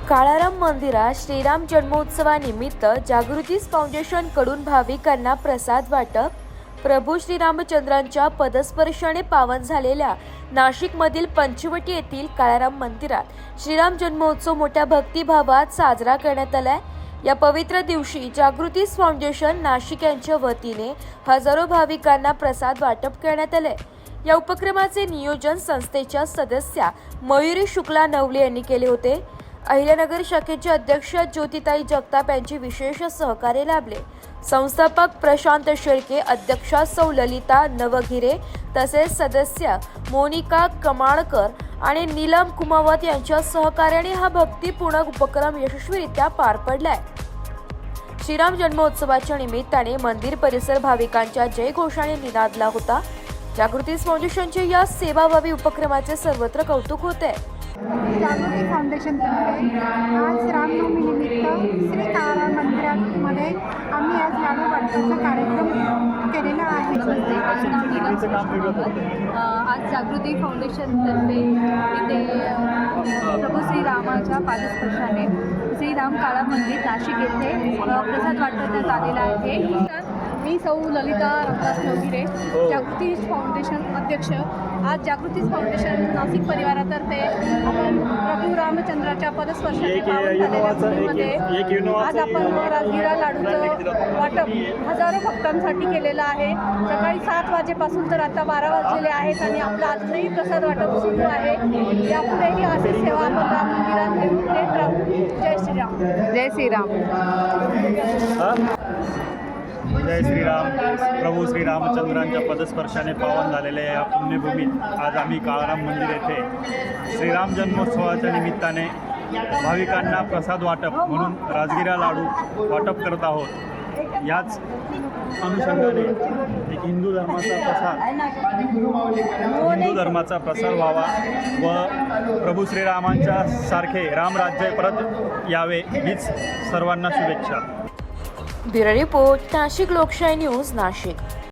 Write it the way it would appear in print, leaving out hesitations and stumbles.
काळाराम मंदिरात श्रीराम जन्मोत्सवानिमित्त जागृती फाउंडेशन कडून भाविकांना प्रसाद वाटप. प्रभू श्रीरामचंद्रांच्या पदस्पर्शाने पावन झालेल्या नाशिकमधील पंचवटी येथील काळाराम मंदिरात श्रीराम जन्मोत्सव मोठ्या भक्तिभावात साजरा करण्यात आलाय. या पवित्र दिवशी जागृती फाउंडेशन नाशिक यांच्या वतीने हजारो भाविकांना प्रसाद वाटप करण्यात आले. या उपक्रमाचे नियोजन संस्थेच्या सदस्या मयुरी शुक्ला नवले यांनी केले होते. अहिल्यानगर शाखेचे अध्यक्ष ज्योतिताई जगताप यांचे विशेष सहकार्य लाभले. संस्थापक प्रशांत शेळके, अध्यक्षा सौ ललिता नवघिरे तसेच सदस्य मोनिका कमाळकर आणि नीलम कुमावत यांच्या सहकार्याने हा भक्तिपूर्ण उपक्रम यशस्वीरित्या पार पडलाय. श्रीराम जन्मोत्सवाच्या निमित्ताने मंदिर परिसर भाविकांच्या जयघोषाने निनादला होता. जागृती फाउंडेशनच्या या सेवाभावी उपक्रमाचे सर्वत्र कौतुक होते. जागृती फाउंडेशनतर्फे आज रामनवमीनिमित्त श्री काळाराम मंदिरामध्ये आम्ही आज लाडू वाटपाचा कार्यक्रम केलेला आहे. आज जागृती फाउंडेशनतर्फे इथे प्रभू श्रीरामाच्या पादस्पर्शाने श्रीराम काळा मंदिर नाशिक येथे प्रसाद वाटण्यात आलेला आहे. मी सौ ललिता रामदास नवगिरे, जागृती फाउंडेशन अध्यक्ष. आज जागृती फाउंडेशन नाशिक परिवारातर्फे आपण प्रभू रामचंद्राच्या पदस्पर्शाने पावन झालेल्या भूमीमध्ये आज आपण राजगिरा लाडूचं वाटप हजारो भक्तांसाठी केलेलं आहे. सकाळी 7 वाजेपासून तर आता 12 वाजलेले आहेत आणि आपलं अजूनही प्रसाद वाटप सुरू आहे. यापुढेही अशी सेवा आपण राम मंदिरात देत राहू. जय श्रीराम. जय श्रीराम. जय श्रीराम. प्रभू श्रीरामचंद्रांच्या पदस्पर्शाने पावन झालेल्या या पुण्यभूमीत आज आम्ही काळाराम मंदिर येथे श्रीराम जन्मोत्सवाच्या निमित्ताने भाविकांना प्रसाद वाटप म्हणून राजगिरा लाडू वाटप करत आहोत. याच अनुषंगाने एक हिंदू धर्माचा प्रसार व्हावा व प्रभू श्रीरामांच्या सारखे रामराज्य परत यावे हीच सर्वांना शुभेच्छा. ब्युरो रिपोर्ट, नाशिक लोकशाही न्यूज, नाशिक.